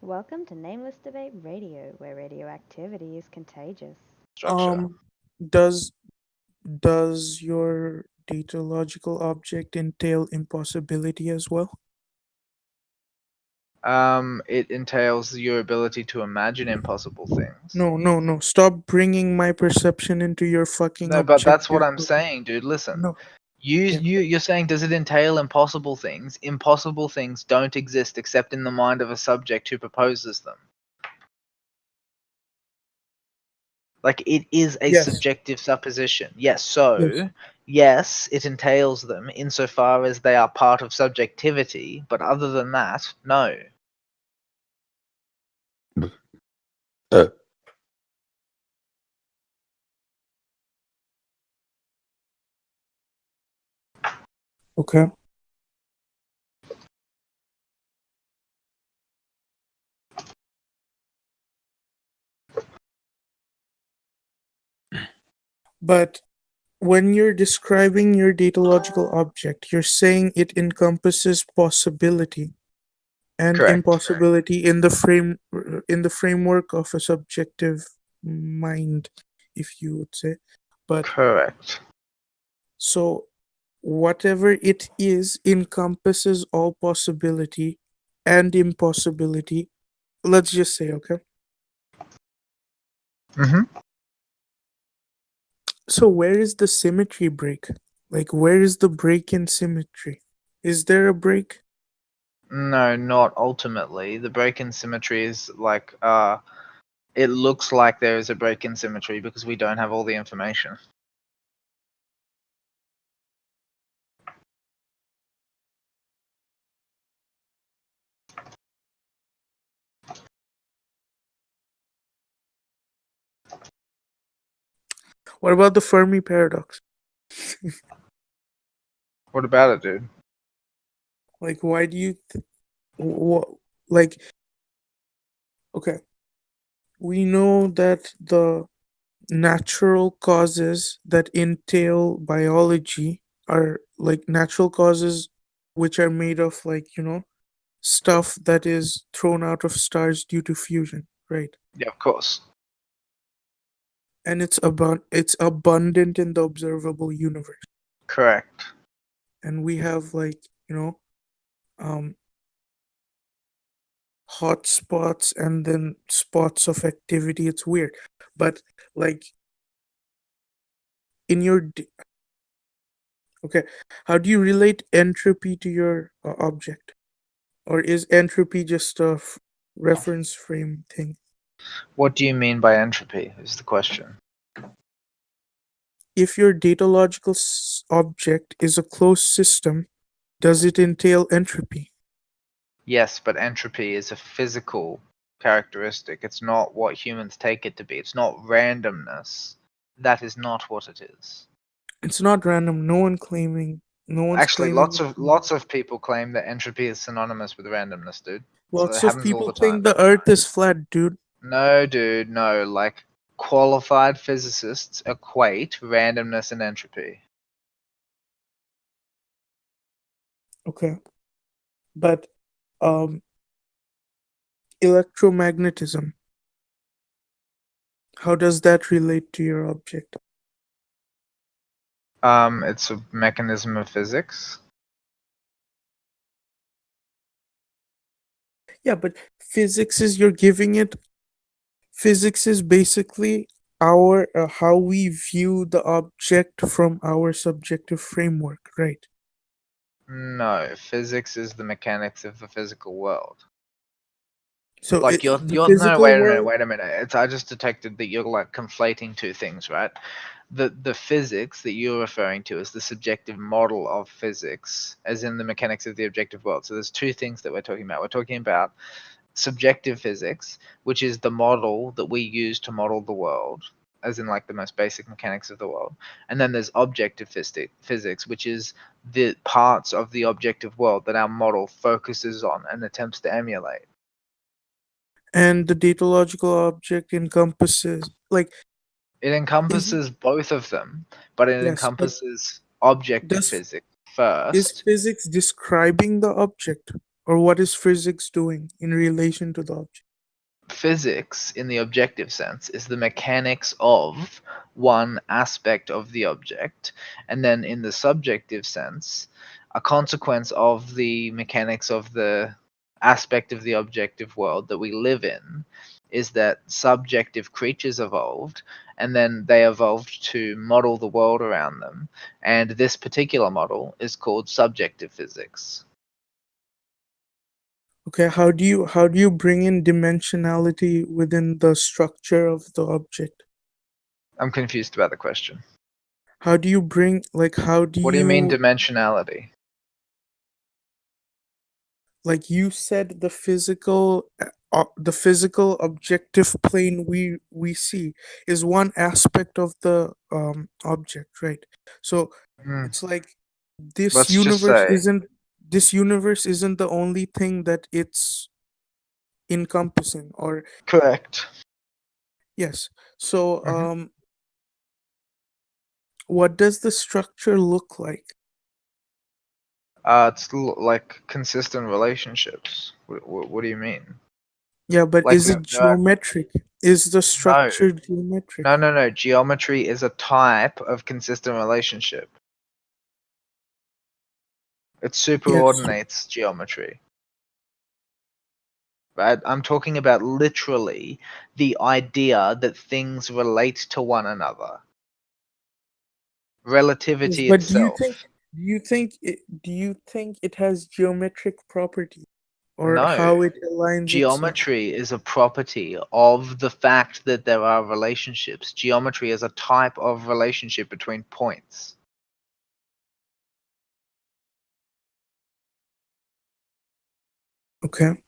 Welcome to Nameless Debate Radio, where radioactivity is contagious. Structure. Does your datalogical object entail impossibility as well? It entails your ability to imagine impossible things. No. Stop bringing my perception into your fucking No, but that's what objective. I'm saying, dude. Listen. No. You're saying, does it entail impossible things? Impossible things don't exist except in the mind of a subject who proposes them. Like, it is a Yes. subjective supposition. Yes, so, Yes. yes, it entails them insofar as they are part of subjectivity, but other than that, no. Okay. But when you're describing your datalogical object, you're saying it encompasses possibility and Correct. impossibility in the framework of a subjective mind, if you would say. But Correct. so whatever it is encompasses all possibility and impossibility. Let's just say, okay. Mm-hmm. So where is the symmetry break? Like, where is the break in symmetry? Is there a break? No, not ultimately. The break in symmetry is like, it looks like there is a break in symmetry because we don't have all the information. What about the Fermi paradox? What about it, dude? Like, why do you like, okay, we know that the natural causes that entail biology are like natural causes which are made of, like, stuff that is thrown out of stars due to fusion, right? Yeah, of course. And it's abundant in the observable universe. Correct. And we have, like, um hot spots and then spots of activity. It's weird, but like in your okay, how do you relate entropy to your object? Or is entropy just a reference frame thing? What do you mean by entropy is the question. If your datalogical object is a closed system, does it entail entropy? Yes, but entropy is a physical characteristic. It's not what humans take it to be. It's not randomness. That is not what it is. It's not random. No one's Actually, claiming. lots of people claim that entropy is synonymous with randomness, dude. So Lots it of happens all people the time. think the Earth is flat, dude. No, dude, no. Like, qualified physicists equate randomness and entropy. Okay, but electromagnetism, how does that relate to your object? It's a mechanism of physics. Yeah, but physics is you're giving it. Physics is basically our how we view the object from our subjective framework, right? No, physics is the mechanics of the physical world. So Like you're the no, physical wait a minute, world. wait a minute. I just detected that you're like conflating two things, right? The physics that you're referring to is the subjective model of physics, as in the mechanics of the objective world. So there's two things that we're talking about. We're talking about subjective physics, which is the model that we use to model the world, as in like the most basic mechanics of the world. And then there's objective physics, which is the parts of the objective world that our model focuses on and attempts to emulate. And the datalogical object encompasses, like, It encompasses both of them, but it yes, but encompasses objective does physics is first. physics describing the object, Or what is physics doing in relation to the object? Physics, in the objective sense, is the mechanics of one aspect of the object, and then in the subjective sense, a consequence of the mechanics of the aspect of the objective world that we live in is that subjective creatures evolved, and then they evolved to model the world around them, and this particular model is called subjective physics. Okay, how do you bring in dimensionality within the structure of the object? I'm confused about the question. How do you bring, like, how do What do you mean you, dimensionality? like you said, the physical objective plane we see is one aspect of the object, right? So Hmm. it's like this Let's just universe say isn't the only thing that it's encompassing, or correct. yes. So Mhm. what does the structure look like? It's like consistent relationships. What do you mean? Yeah, but Like is it there are geometric? Is the no, structure geometric? no. Geometry is a type of consistent relationship. It Yes. superordinates geometry. Right? I'm talking about literally the idea that things relate to one another. Yes, Relativity but itself. do you think it has geometric property, or No. how it aligns itself? Geometry is a property of the fact that there are relationships. Geometry is a type of relationship between points. Okay.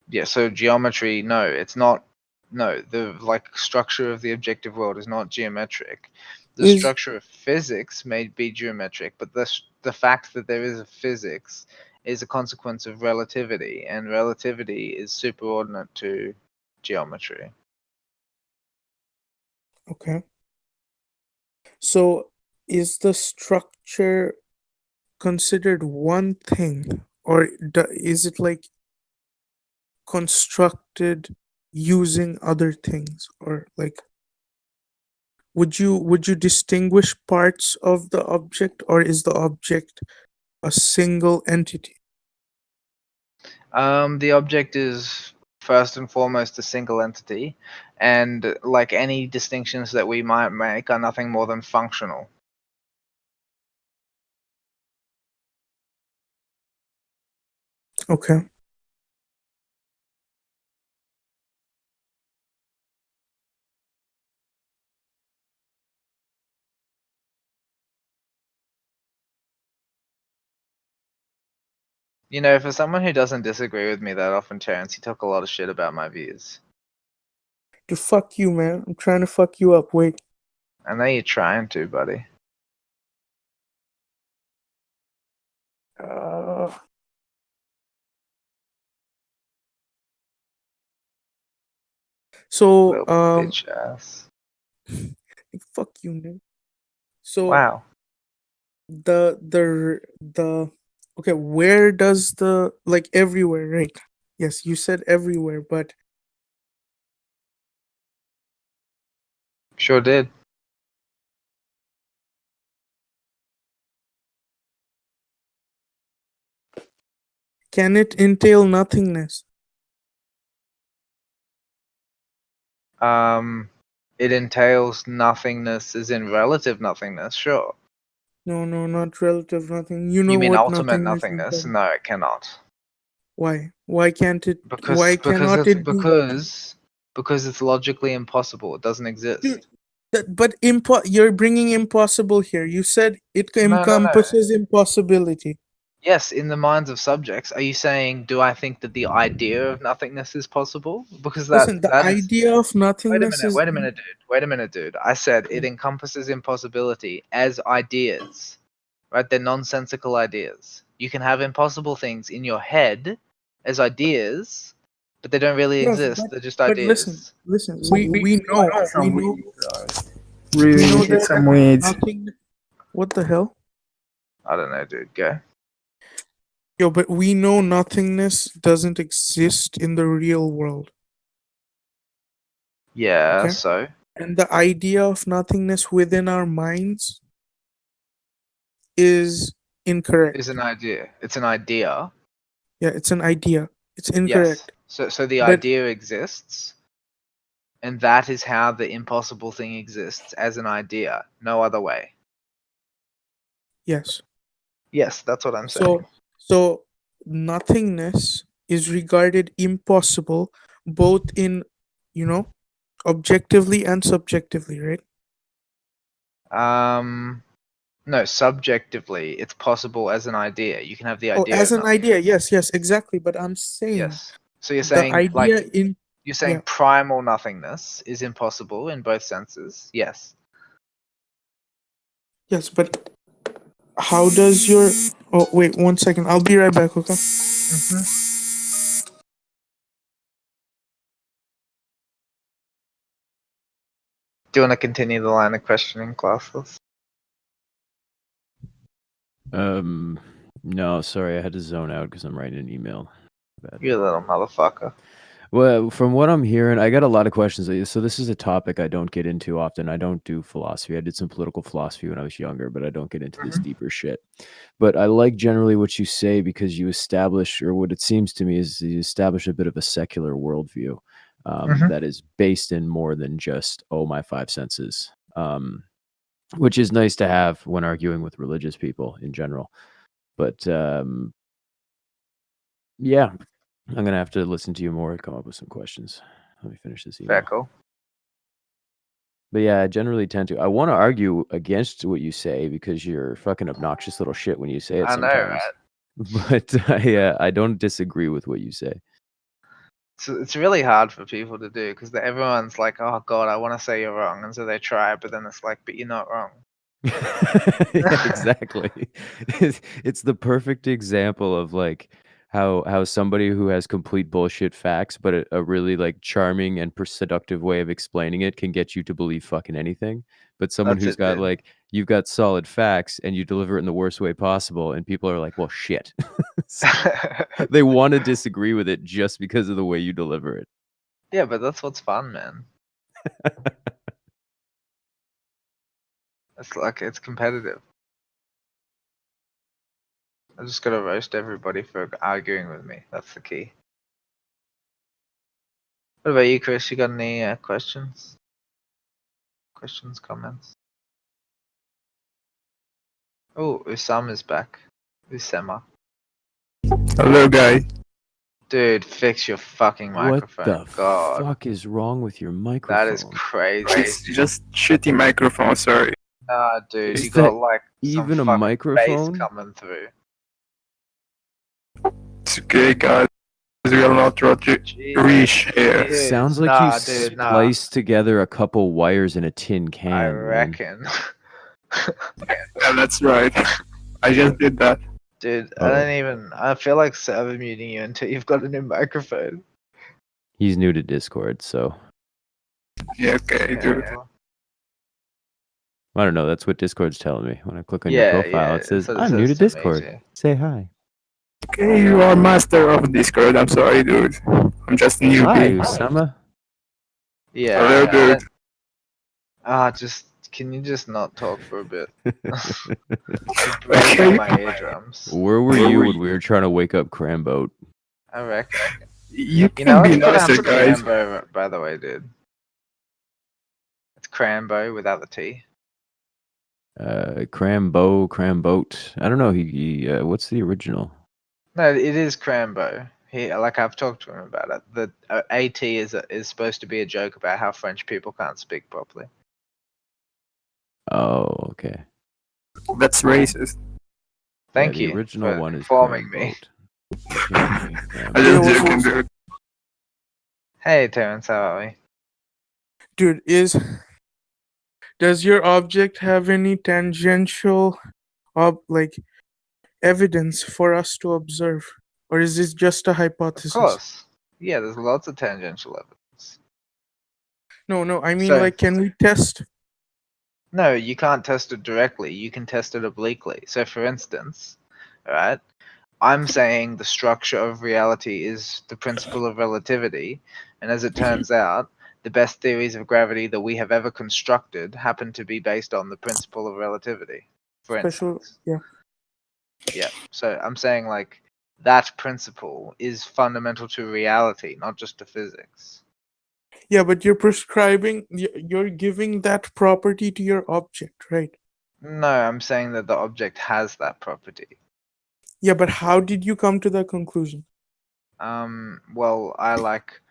Yeah, so geometry, no, it's not. No, the like structure of the objective world is not geometric. The Is structure of physics may be geometric, but the fact that there is a physics is a consequence of relativity, and relativity is superordinate to geometry. okay. So is the structure considered one thing, or is it like constructed using other things, or like would you distinguish parts of the object, or is the object a single entity? The object is first and foremost a single entity, and like any distinctions that we might make are nothing more than functional. Okay. You know, for someone who doesn't disagree with me that often, Terrence, you talk a lot of shit about my views. To fuck you, man. I'm trying to fuck you up. Wait. I know you're trying to, buddy. Uh, so Little bitch ass. fuck you, man. So Wow. the okay, where does the, like, everywhere, right? Yes, you said everywhere, but Sure did. can it entail nothingness? It entails nothingness as in relative nothingness, sure. No, not relative nothing. You You know mean what ultimate nothingness nothingness? entails. No, it cannot. Why? Why can't it? Because Why because cannot it's it be? because it's logically impossible. It doesn't Dude, exist. but you're bringing impossible here. You said it No. encompasses impossibility. Yes, in the minds of subjects, are you saying, do I think that the idea of nothingness is possible? Because Listen, the that is. idea of nothingness is Wait a minute, dude. I said it encompasses impossibility as ideas, right? They're nonsensical ideas. You can have impossible things in your head as ideas, but they don't really yes, exist. They're just but listen, ideas. So we know, some we know, weeds, we know really that some weeds. nothing. What the hell? I don't know, dude. Go. Yo, but we know nothingness doesn't exist in the real world. Yeah, Okay. so And the idea of nothingness within our minds is incorrect. is an idea. It's an idea. Yeah, it's an idea. It's Yes. incorrect. So the But idea exists, and that is how the impossible thing exists as an idea. No other way. yes. Yes, that's what I'm saying. So nothingness is regarded impossible both in, objectively and subjectively, right? No, subjectively, it's possible as an idea. You can have the Oh, idea as of an idea, nothingness. yes, exactly. But I'm saying Yes. So you're the saying idea like in you're saying yeah. primal nothingness is impossible in both senses. Yes. Yes, but how does your oh wait 1 second, I'll be right back, okay? Do you want to continue the line of questioning, classes? No, sorry, I had to zone out because I'm writing an email. Bad. You little motherfucker. Well, from what I'm hearing, I got a lot of questions. So this is a topic I don't get into often. I don't do philosophy. I did some political philosophy when I was younger, but I don't get into this deeper shit. But I like generally what you say because you establish, or what it seems to me is you establish a bit of a secular worldview that is based in more than just, my five senses, which is nice to have when arguing with religious people in general. But yeah, I'm going to have to listen to you more and come up with some questions. Let me finish this email. Very cool. But yeah, I generally tend to. I want to argue against what you say because you're fucking obnoxious little shit when you say it I know, sometimes. right? But I don't disagree with what you say. So it's really hard for people to do because everyone's like, "Oh God, I want to say you're wrong," and so they try, but then it's like, "But you're not wrong." Yeah, exactly. It's the perfect example of like how somebody who has complete bullshit facts, but a really like charming and seductive way of explaining it can get you to believe fucking anything. But someone That's who's it, got dude. like you've got solid facts and you deliver it in the worst way possible, and people are like, "Well, shit." So they want to disagree with it just because of the way you deliver it. Yeah, but that's what's fun, man. It's like it's competitive. I just gotta roast everybody for arguing with me. That's the key. What about you, Chris? You got any questions? Questions, comments? Oh, Usam is back. Usama. Hello, guys. Dude, fix your fucking microphone. What the God, fuck is wrong with your microphone? that is crazy. It's just shitty microphone, sorry. Nah, dude, Is you got that like even a some fucking microphone? bass coming through. It's okay, guys. We will not reshare. Dude, Sounds like nah, you dude, nah. spliced together a couple wires in a tin can. I man. reckon. Yeah, that's right. I just did that. Dude, I feel like server muting you until you've got a new microphone. He's new to Discord, so Yeah, okay, dude. I don't know. That's what Discord's telling me. When I click on Yeah, your profile, yeah, it says, so it I'm new to says to me Discord. too. Say hi. Okay, you are master of Discord. I'm sorry, dude. I'm just a Hi, newbie. Usama. Hello, Yeah. dude. Can you just not talk for a bit? It's Okay. breaking my eardrums. Where were you when we were trying to wake up Cramboat? I reckon. You You know can be it's pronounced nicer, guys. Crambo, by the way, dude. It's Crambo without the T. Cramboat. I don't know. He what's the original? No, it is Crambo. I've talked to him about it. The AT is supposed to be a joke about how French people can't speak properly. Oh, okay. That's racist. Thank the you original for one is informing me. Cramboat. I just joking, dude. Hey, Terrence, how are we? Dude, does your object have any tangential evidence for us to observe? Or is this just a hypothesis? Of course. Yeah, there's lots of tangential evidence. No, I mean, So- can we test? No, you can't test it directly. You can test it obliquely. So, for instance, right, I'm saying the structure of reality is the principle of relativity, and as it turns out, the best theories of gravity that we have ever constructed happen to be based on the principle of relativity, for Special, instance. yeah. Yeah, so I'm saying like that principle is fundamental to reality, not just to physics. Yeah, but you're prescribing, you're giving that property to your object, right? No, I'm saying that the object has that property. Yeah, but how did you come to that conclusion? Well, I like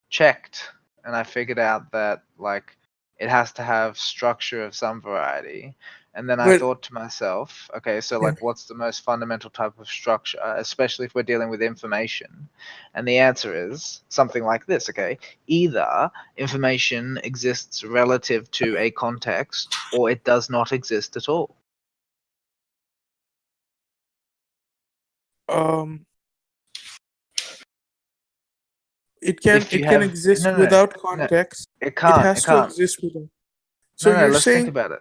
checked and I figured out that like it has to have structure of some variety. And then I But thought to myself, okay, so yeah, like what's the most fundamental type of structure, especially if we're dealing with information? And the answer is something like this, okay? Either information exists relative to a context or it does not exist at all. um, If you it can have exist no, without no, context. it It can't, it has to can't. exist without. So No, you're let's think saying, about it.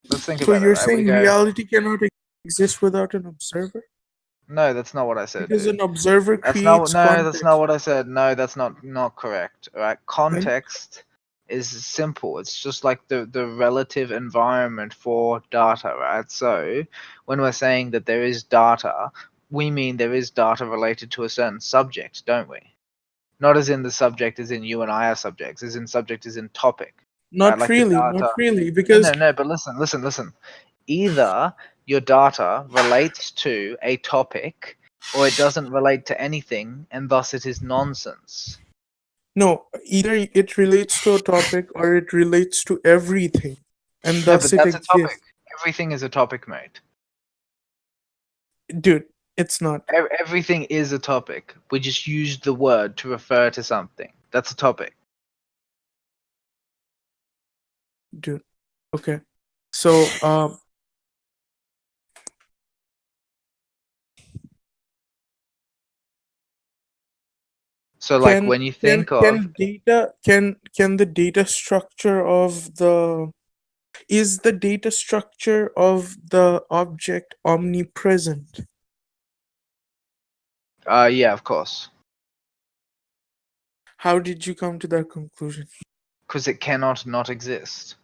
Let's think so about it, you're right? We saying go, reality cannot exist without an observer? no, that's not what I said, Because dude. an observer That's not creates no, that's not context, what I said. No, that's not correct. All right, right? context is simple. It's just like the relative environment for data, right? So when we're saying that there is data, we mean there is data related to a certain subject, don't we? Not as in the subject as in you and I are subjects, as in subject as in topic, right? Not Like the really, not data. really, No, because no, no. But listen. Either your data relates to a topic or it doesn't relate to anything and thus it is nonsense. no, either it relates to a topic or it relates to everything, and No, thus but it that's a topic. exists. Everything is a topic, mate. Dude, it's not. Everything is a topic. We just use the word to refer to something. That's a topic. Dude. Okay. So, So like when you think of can the data structure of the is the data structure of the object omnipresent? yeah, of course. How did you come to that conclusion? Because it cannot not exist.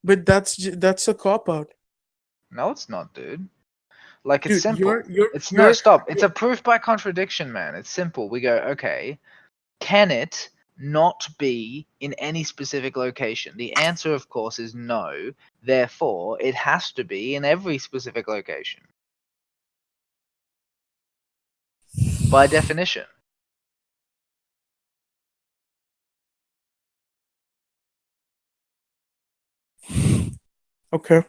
But that's a cop out. No, it's not, dude. Like it's Dude, simple. It's no you're stop. It's a proof by contradiction, man. It's simple. We go, okay, can it not be in any specific location? The answer, of course, is no. Therefore, it has to be in every specific location. By definition. okay.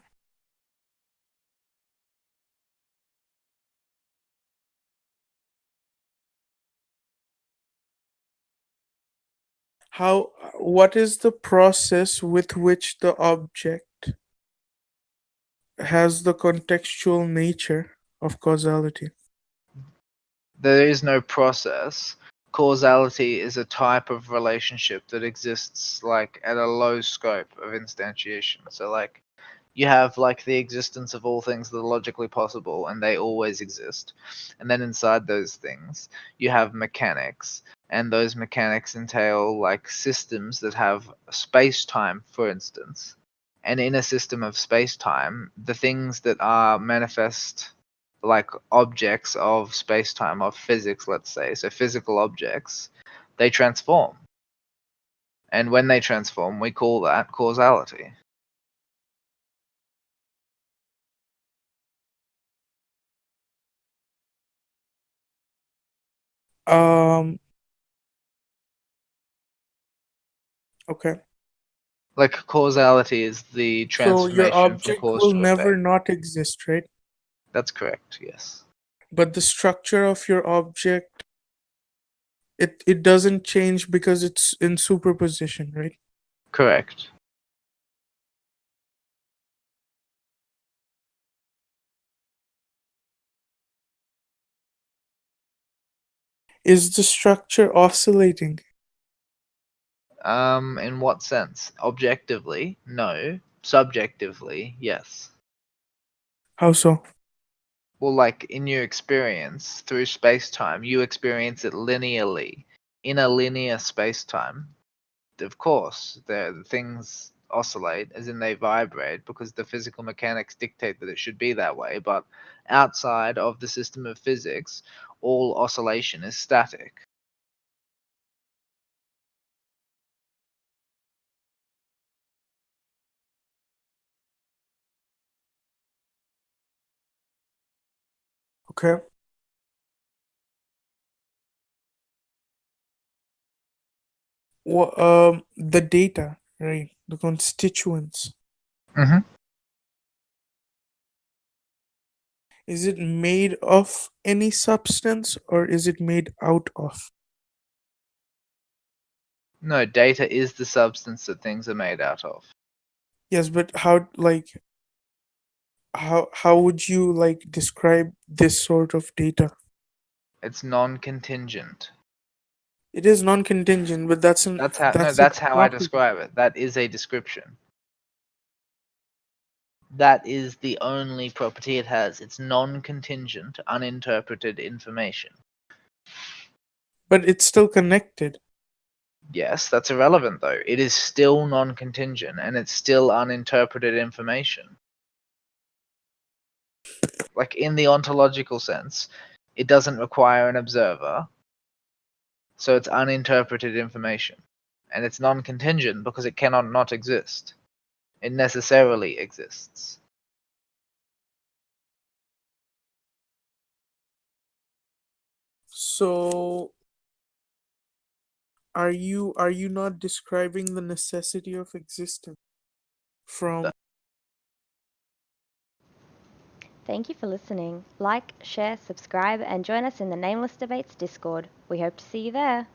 What is the process with which the object has the contextual nature of causality? There is no process. Causality is a type of relationship that exists like at a low scope of instantiation. So like you have like the existence of all things that are logically possible and they always exist. And then inside those things, you have mechanics, and those mechanics entail like systems that have space-time, for instance. And in a system of space-time, the things that are manifest like objects of space-time, of physics, let's say, so physical objects, they transform. And when they transform, we call that causality. Um. Okay. Like causality is the So your transformation from object cause will to never effect. not exist, right? That's correct, yes. But the structure of your object, it doesn't change because it's in superposition, right? Correct. Is the structure oscillating? In what sense? Objectively, no. Subjectively, yes. How so? Well, like in your experience through space-time, you experience it linearly in a linear space-time. Of course, the things oscillate, as in they vibrate, because the physical mechanics dictate that it should be that way. But outside of the system of physics, all oscillation is static. Okay. Well, the data, right? The constituents. Mm-hmm. Is it made of any substance or is it made out of? No, data is the substance that things are made out of. Yes, but how would you describe this sort of data? It's non-contingent. It is non-contingent, but that's That's a how I property. describe it. That is a description. That is the only property it has. It's non-contingent, uninterpreted information. But it's still connected. Yes, that's irrelevant though. It is still non-contingent and it's still uninterpreted information. Like in the ontological sense, it doesn't require an observer, so it's uninterpreted information. And it's non-contingent because it cannot not exist. It necessarily exists. So are you not describing the necessity of existence from Thank you for listening. Like, share, subscribe, and join us in the Nameless Debates Discord. We hope to see you there.